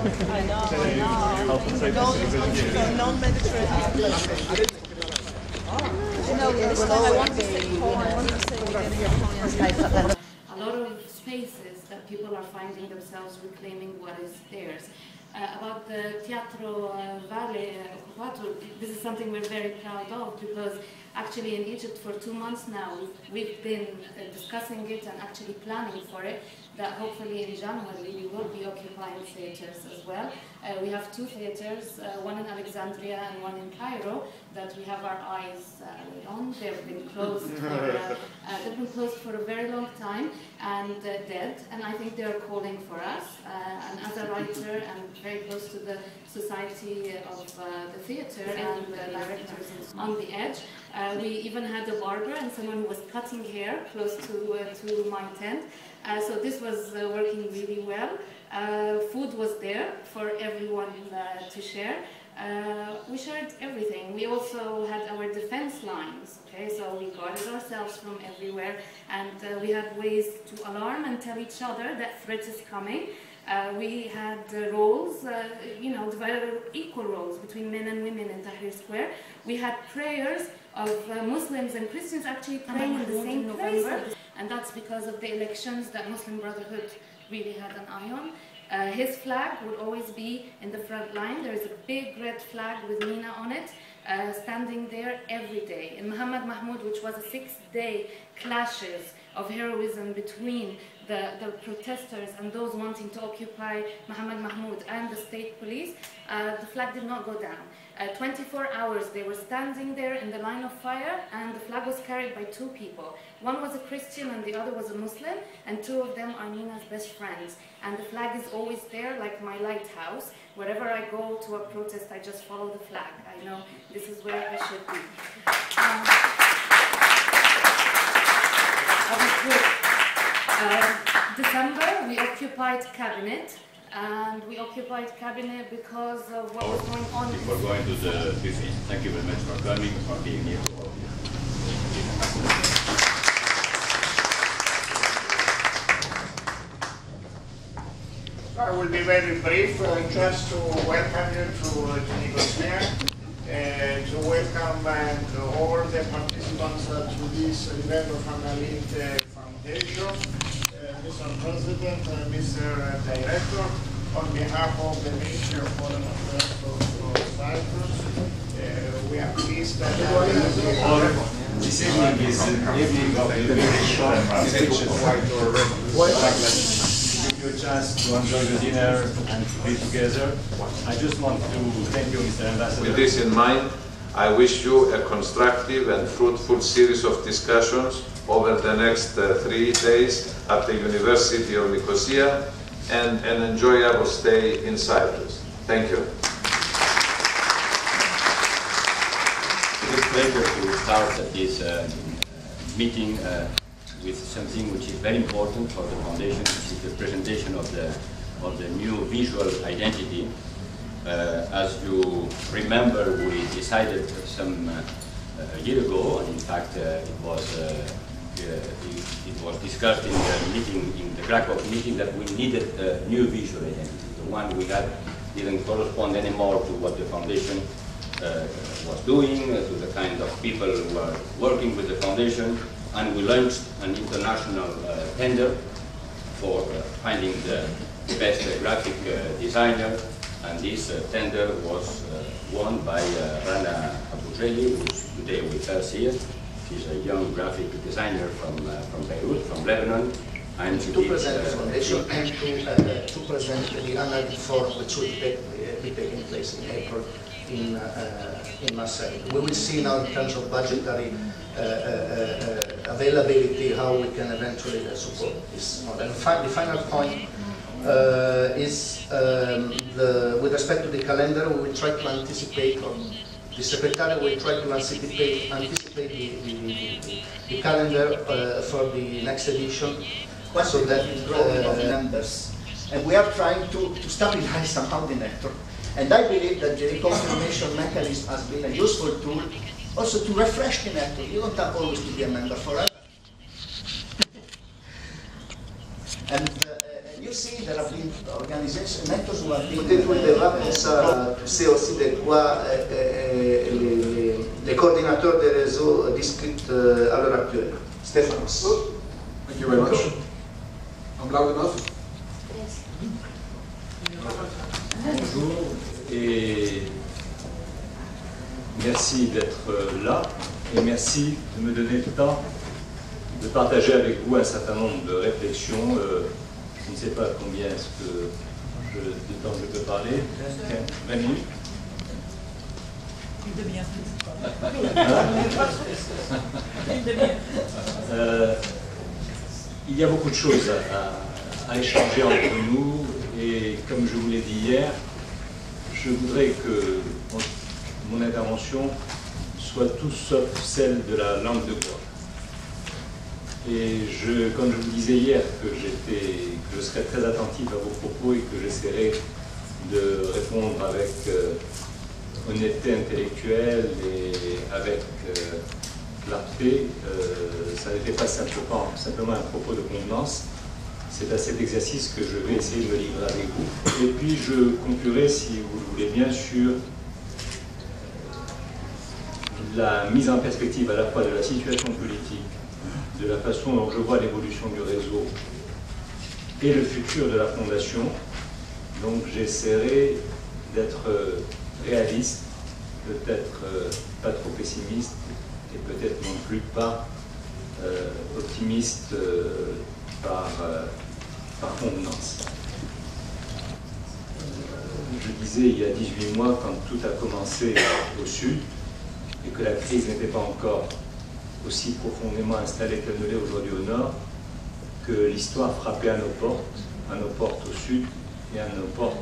I know. Non-Mediterranean. This time I want to say Paul, I want to say we're getting a lot of spaces that people are finding themselves reclaiming what is theirs. About the Teatro Valle Occupato, this is something we're very proud of because actually in Egypt for 2 months now we've been discussing it and actually planning for it, that hopefully in January we will be occupying theaters as well. We have 2 theaters, one in Alexandria and one in Cairo, that we have our eyes on. They've been closed for a very long time and dead, and I think they're calling for us. And as a writer, I'm very close to the Society of the Theatre and the directors on the edge. We even had a barber and someone who was cutting hair close to my tent. So this was working really well. Food was there for everyone to share. We shared everything. We also had our defense lines, okay? So we guarded ourselves from everywhere, and we had ways to alarm and tell each other that threat is coming. We had roles, divided equal roles between men and women in Tahrir Square. We had prayers of Muslims and Christians actually praying in the same November, and that's because of the elections that Muslim Brotherhood really had an eye on. His flag would always be in the front line. There is a big red flag with Mina on it, standing there every day. In Muhammad Mahmoud, which was a 6-day clashes of heroism between the protesters and those wanting to occupy Muhammad Mahmoud and the state police, the flag did not go down. 24 hours they were standing there in the line of fire, and the flag was carried by 2 people. One was a Christian and the other was a Muslim, and 2 of them are Nina's best friends. And the flag is always there like my lighthouse. Wherever I go to a protest, I just follow the flag. I know this is where I should be. December, we occupied Cabinet. And we occupied Cabinet because of what was going on. Before going to the briefing, thank you very much for coming, for being here. I will be very brief, just to welcome you to Nicosia, to welcome all the participants to this event of Analyte Foundation. Mr. President, Mr. Director, on behalf of the Ministry of Foreign Affairs of Cyprus, we are pleased that this evening is an evening of very short give you a chance to enjoy the dinner and to be together. I just want to thank you, Mr. Ambassador. With this in mind, I wish you a constructive and fruitful series of discussions over the next 3 days at the University of Nicosia and an enjoyable stay in Cyprus. Thank you. It's a pleasure to start this meeting with something which is very important for the foundation, which is the presentation of the new visual identity. As you remember, we decided some a year ago, and in fact it was discussed in the meeting, in the Krakow meeting, that we needed a new visual identity. The one we had didn't correspond anymore to what the foundation was doing, to the kind of people who were working with the foundation, and we launched an international tender for finding the best graphic designer, and this tender was won by Rana Aboutreli, who is today with us here. She's a young graphic designer from Beirut, from Lebanon. And to present the foundation and to present the annual forum, which will be taking place in April in Marseille. We will see now in terms of budgetary availability how we can eventually support this model. And the final point is with respect to the calendar, we will try to anticipate, or the Secretary will try to anticipate the calendar for the next edition, so that members. And we are trying to stabilize somehow the network. And I believe that the reconfirmation mechanism has been a useful tool also to refresh the network. You don't have always to be a member forever. And you see there have been organizations, méthodes ou Peut-être on verra comme ça, tu sais aussi de quoi les coordinateurs des réseaux discutent à l'heure actuelle. Stéphanos. Thank you very much. I'm loud enough? Bonjour et merci d'être là et merci de me donner le temps de partager avec vous un certain nombre de réflexions. Je ne sais pas combien est-ce que de temps je peux parler. 20 minutes. Une demi-heure. Il y a beaucoup de choses à échanger entre nous et comme je vous l'ai dit hier, je voudrais que mon intervention soit tout sauf celle de la langue de bois. Et comme je vous disais hier que je serais très attentif à vos propos et que j'essaierai de répondre avec honnêteté intellectuelle et avec clarté, ça n'était pas simplement un propos de convenance. C'est à cet exercice que je vais essayer de me livrer avec vous. Et puis je conclurai, si vous le voulez bien, sur la mise en perspective à la fois de la situation politique, de la façon dont je vois l'évolution du réseau et le futur de la Fondation. Donc j'essaierai d'être réaliste, peut-être pas trop pessimiste et peut-être non plus pas optimiste par convenance. Je disais il y a 18 mois, quand tout a commencé au Sud et que la crise n'était pas encore aussi profondément installée qu'elle ne l'est aujourd'hui au Nord, que l'histoire frappait à nos portes au Sud et à nos portes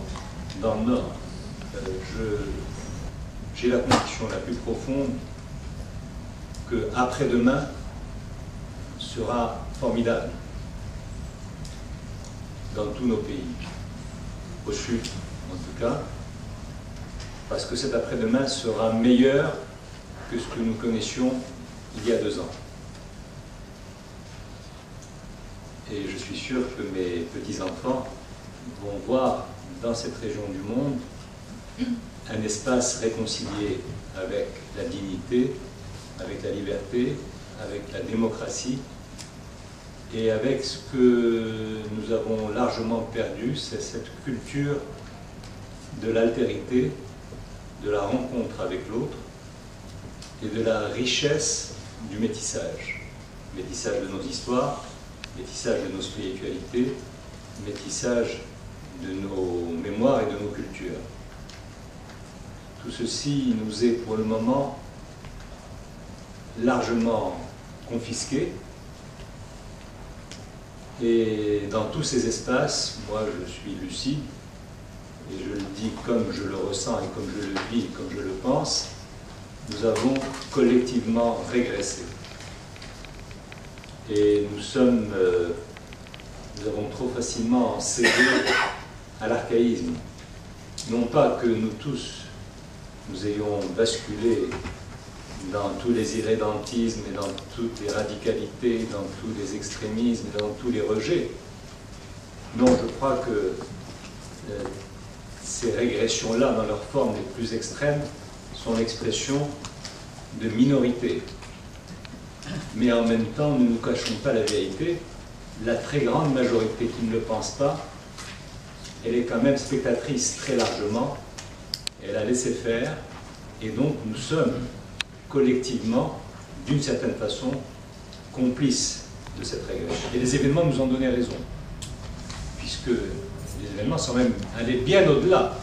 dans le Nord. J'ai la conviction la plus profonde que après-demain sera formidable dans tous nos pays, au Sud en tout cas, parce que cet après-demain sera meilleur que ce que nous connaissions il y a 2 ans. Et je suis sûr que mes petits-enfants vont voir dans cette région du monde un espace réconcilié avec la dignité, avec la liberté, avec la démocratie et avec ce que nous avons largement perdu, c'est cette culture de l'altérité, de la rencontre avec l'autre et de la richesse du métissage. Métissage de nos histoires, métissage de nos spiritualités, métissage de nos mémoires et de nos cultures. Tout ceci nous est pour le moment largement confisqué et dans tous ces espaces, moi je suis lucide et je le dis comme je le ressens et comme je le vis, comme je le pense, nous avons collectivement régressé. Et nous avons trop facilement cédé à l'archaïsme. Non pas que nous tous, nous ayons basculé dans tous les irrédentismes et dans toutes les radicalités, dans tous les extrémismes, dans tous les rejets. Non, je crois que ces régressions-là, dans leurs formes les plus extrêmes, sont l'expression de minorités. Mais en même temps, ne nous cachons pas la vérité, la très grande majorité qui ne le pense pas, elle est quand même spectatrice très largement, elle a laissé faire, et donc nous sommes collectivement, d'une certaine façon, complices de cette régression. Et les événements nous ont donné raison, puisque les événements sont même allés bien au-delà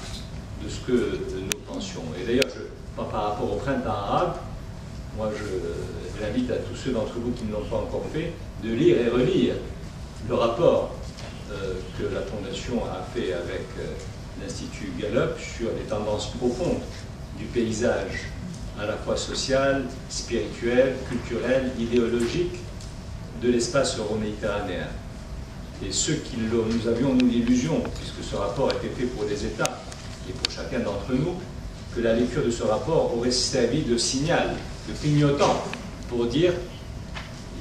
de ce que nous pensions. Et d'ailleurs, par rapport au printemps arabe, moi j'invite à tous ceux d'entre vous qui ne l'ont pas encore fait de lire et relire le rapport que la Fondation a fait avec l'Institut Gallup sur les tendances profondes du paysage à la fois social, spirituel, culturel, idéologique de l'espace euro-méditerranéen. Et ceux qui nous avions, nous, l'illusion, puisque ce rapport était fait pour les États et pour chacun d'entre nous, que la lecture de ce rapport aurait servi de signal, de clignotant, pour dire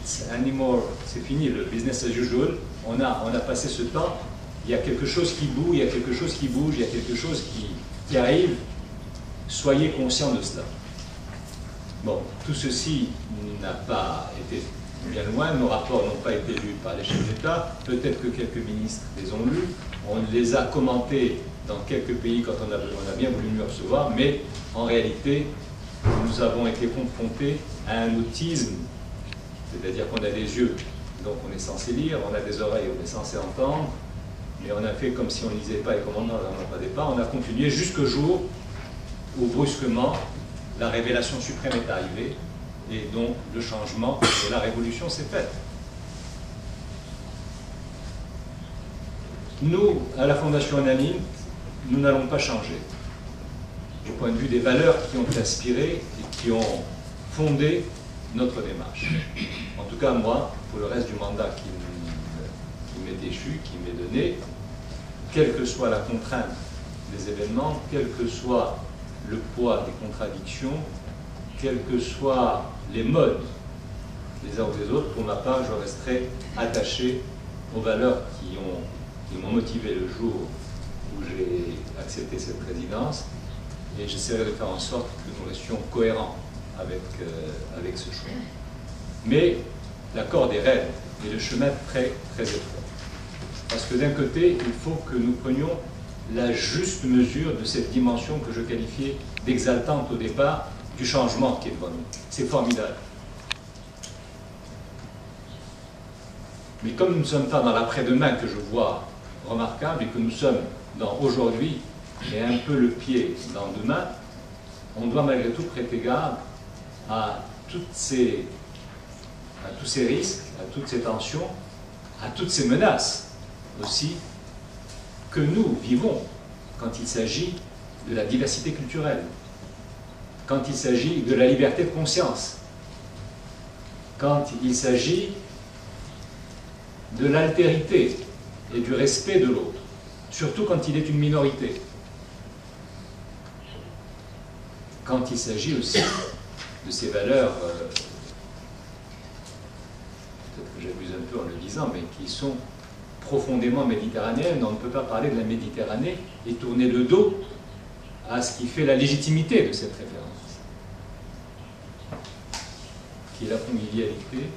c'est fini le business as usual, on a passé ce temps, il y a quelque chose qui bouge, il y a quelque chose qui bouge, il y a quelque chose qui arrive. Soyez conscients de cela. Bon, tout ceci n'a pas été bien loin, nos rapports n'ont pas été lus par les chefs d'État, peut-être que quelques ministres les ont lus, on les a commentés dans quelques pays quand on a bien voulu nous recevoir, mais en réalité, nous avons été confrontés à un autisme, c'est-à-dire qu'on a des yeux, donc on est censé lire, on a des oreilles, on est censé entendre, mais on a fait comme si on ne lisait pas et comme on n'en entendait pas, on a continué jusqu'au jour où brusquement la révélation suprême est arrivée et donc le changement et la révolution s'est faite. Nous, à la Fondation Annaline, nous n'allons pas changer. Du point de vue des valeurs qui ont inspiré et qui ont fondé notre démarche. En tout cas, moi, pour le reste du mandat qui m'est déchu, qui m'est donné, quelle que soit la contrainte des événements, quel que soit le poids des contradictions, quels que soient les modes les uns ou des autres, pour ma part, je resterai attaché aux valeurs qui m'ont motivé le jour où j'ai accepté cette présidence, et j'essaierai de faire en sorte que nous restions cohérents avec ce choix. Mais la corde est raide et le chemin très, très étroit. Parce que d'un côté, il faut que nous prenions la juste mesure de cette dimension que je qualifiais d'exaltante au départ, du changement qui est devant nous. C'est formidable. Mais comme nous ne sommes pas dans l'après-demain que je vois remarquable et que nous sommes dans aujourd'hui et un peu le pied dans demain, on doit malgré tout prêter garde à tous ces risques, à toutes ces tensions, à toutes ces menaces aussi que nous vivons quand il s'agit de la diversité culturelle, quand il s'agit de la liberté de conscience, quand il s'agit de l'altérité et du respect de l'autre, surtout quand il est une minorité, quand il s'agit aussi de ces valeurs, peut-être que j'abuse un peu en le disant, mais qui sont profondément méditerranéennes. On ne peut pas parler de la Méditerranée et tourner le dos à ce qui fait la légitimité de cette référence, qui est la convivialité,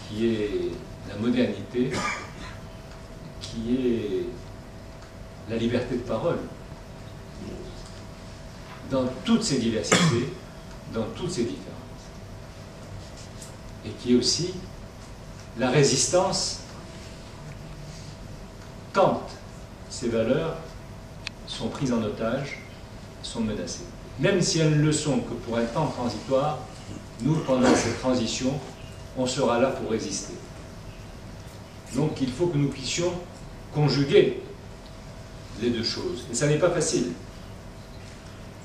qui est la modernité, qui est la liberté de parole, dans toutes ces diversités, dans toutes ces différences, et qui est aussi la résistance quand ces valeurs sont prises en otage, sont menacées. Même si elles ne le sont que pour un temps transitoire, nous, pendant cette transition, on sera là pour résister. Donc il faut que nous puissions conjuguer les deux choses. Et ça n'est pas facile,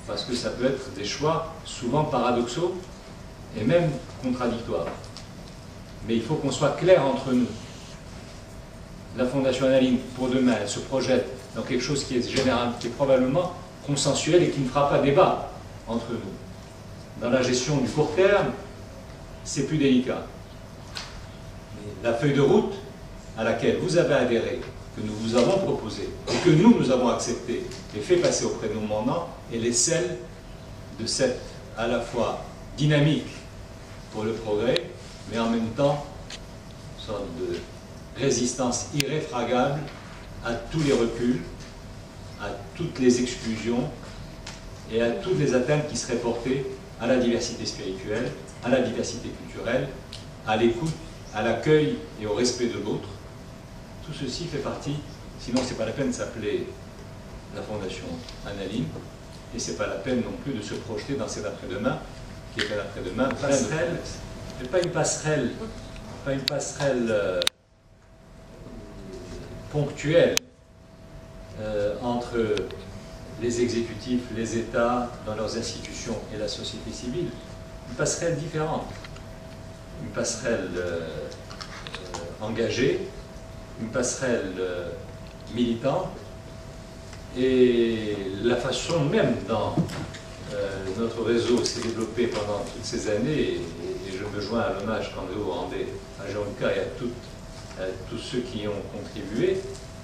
parce que ça peut être des choix souvent paradoxaux et même contradictoires. Mais il faut qu'on soit clair entre nous. La Fondation Annaline, pour demain, elle se projette dans quelque chose qui est général, qui est probablement consensuel et qui ne fera pas débat entre nous. Dans la gestion du court terme, c'est plus délicat. Mais la feuille de route à laquelle vous avez adhéré, que nous vous avons proposée, et que nous avons acceptée et fait passer auprès de nos mandants, elle est celle de cette, à la fois, dynamique pour le progrès, mais en même temps, une sorte de résistance irréfragable à tous les reculs, à toutes les exclusions et à toutes les atteintes qui seraient portées à la diversité spirituelle, à la diversité culturelle, à l'écoute, à l'accueil et au respect de l'autre. Tout ceci fait partie, sinon c'est pas la peine de s'appeler la Fondation Annaline, et c'est pas la peine non plus de se projeter dans cet après-demain, qui est un après-demain passerelle, mais pas une passerelle, ponctuelle entre les exécutifs, les États, dans leurs institutions et la société civile. Une passerelle différente, une passerelle engagée, une passerelle militante, et la façon même dont notre réseau s'est développé pendant toutes ces années, et je me joins à l'hommage qu'André vous rendez à Jean-Lucas et à toute tous ceux qui y ont contribué,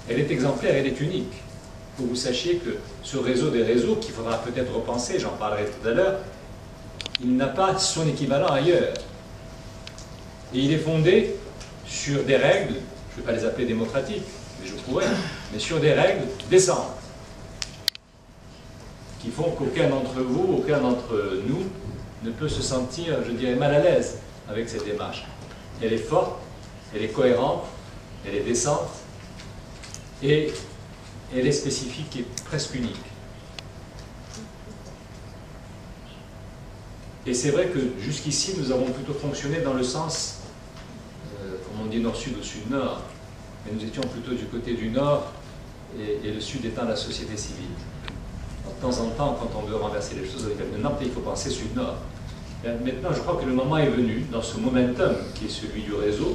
elle est exemplaire, elle est unique. Il faut que vous sachiez que ce réseau des réseaux, qu'il faudra peut-être repenser, j'en parlerai tout à l'heure, il n'a pas son équivalent ailleurs. Et il est fondé sur des règles, je ne vais pas les appeler démocratiques, mais je pourrais, mais sur des règles décentes, qui font qu'aucun d'entre vous, aucun d'entre nous ne peut se sentir, je dirais, mal à l'aise avec cette démarche. Elle est forte, elle est cohérente, elle est décente, et elle est spécifique et presque unique. Et c'est vrai que jusqu'ici, nous avons plutôt fonctionné dans le sens, comme on dit nord-sud ou sud-nord, mais nous étions plutôt du côté du nord, et le sud étant la société civile. De temps en temps, quand on veut renverser les choses avec le nord, il faut penser sud-nord. Maintenant, je crois que le moment est venu, dans ce momentum qui est celui du réseau,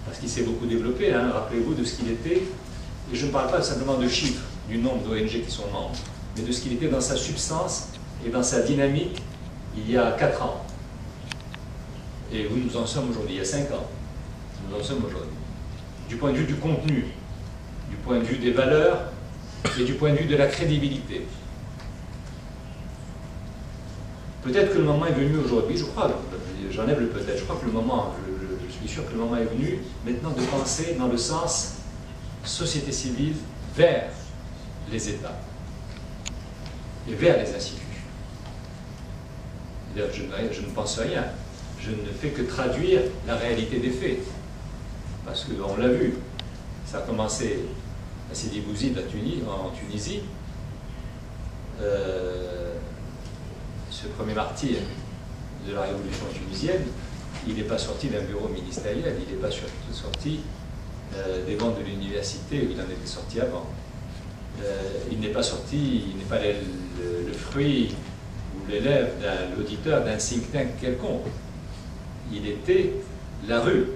parce qu'il s'est beaucoup développé, hein, rappelez-vous de ce qu'il était, et je ne parle pas simplement de chiffres, du nombre d'ONG qui sont membres, mais de ce qu'il était dans sa substance et dans sa dynamique il y a 4 ans. Et où nous en sommes aujourd'hui, il y a 5 ans. Nous en sommes aujourd'hui. Du point de vue du contenu, du point de vue des valeurs et du point de vue de la crédibilité. Peut-être que le moment est venu aujourd'hui, je crois, j'enlève le peut-être, je crois que le moment, je suis sûr que le moment est venu maintenant de penser dans le sens société civile vers les États et vers les institutions. Je ne pense rien, je ne fais que traduire la réalité des faits, parce qu'on l'a vu, ça a commencé à Sidi Bouzid en Tunisie, ce premier martyr de la révolution tunisienne, il n'est pas sorti d'un bureau ministériel, il n'est pas sorti des bancs de l'université où il en était sorti avant. Il n'est pas sorti, il n'est pas le fruit ou l'élève l'auditeur d'un think tank quelconque. Il était la rue,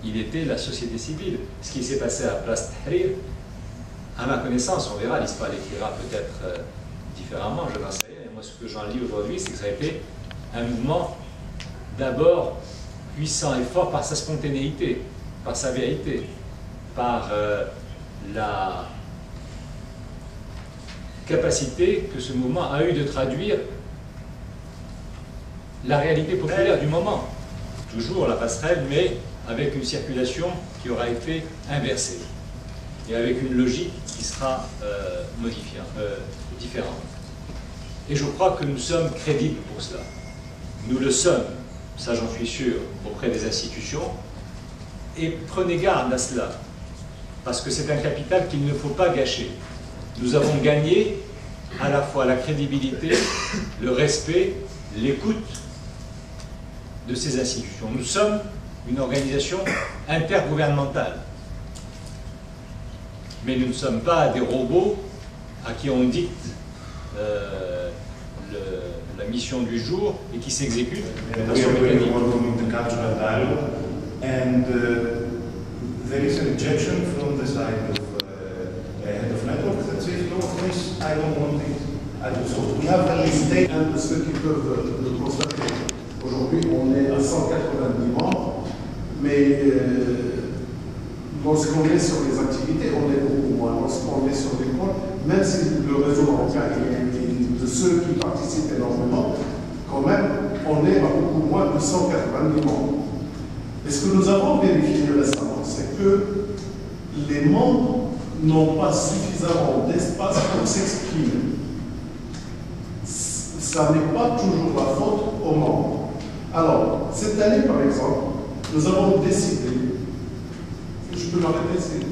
il était la société civile. Ce qui s'est passé à Place Tahrir, à ma connaissance, on verra, l'histoire l'écrira peut-être différemment, je n'en sais rien. Moi, ce que j'en lis aujourd'hui, c'est que ça a été un mouvement d'abord puissant et fort par sa spontanéité, par sa vérité, par la capacité que ce mouvement a eu de traduire la réalité populaire du moment. Toujours la passerelle, mais avec une circulation qui aura été inversée et avec une logique qui sera différente. Et je crois que nous sommes crédibles pour cela. Nous le sommes, ça j'en suis sûr, auprès des institutions. Et prenez garde à cela, parce que c'est un capital qu'il ne faut pas gâcher. Nous avons gagné à la fois la crédibilité, le respect, l'écoute de ces institutions. Nous sommes une organisation intergouvernementale. Mais nous ne sommes pas des robots à qui on dicte la mission du jour et qui s'exécute de façon mécanique. And there is an objection from the side of head of network that says, no, this, I don't want it. So we have a limitation. Un de ceux qui peuvent le constater. Aujourd'hui, on est à 190 membres, mais lorsqu'on est sur les activités, on est beaucoup moins. Lorsqu'on est sur les points, même si le réseau bancaire est de ceux qui participent énormément, quand même, on est à beaucoup moins de 190 membres. Et ce que nous avons vérifié récemment, c'est que les membres n'ont pas suffisamment d'espace pour s'exprimer. Ça n'est pas toujours la faute aux membres. Alors, cette année, par exemple, nous avons décidé, je peux m'arrêter,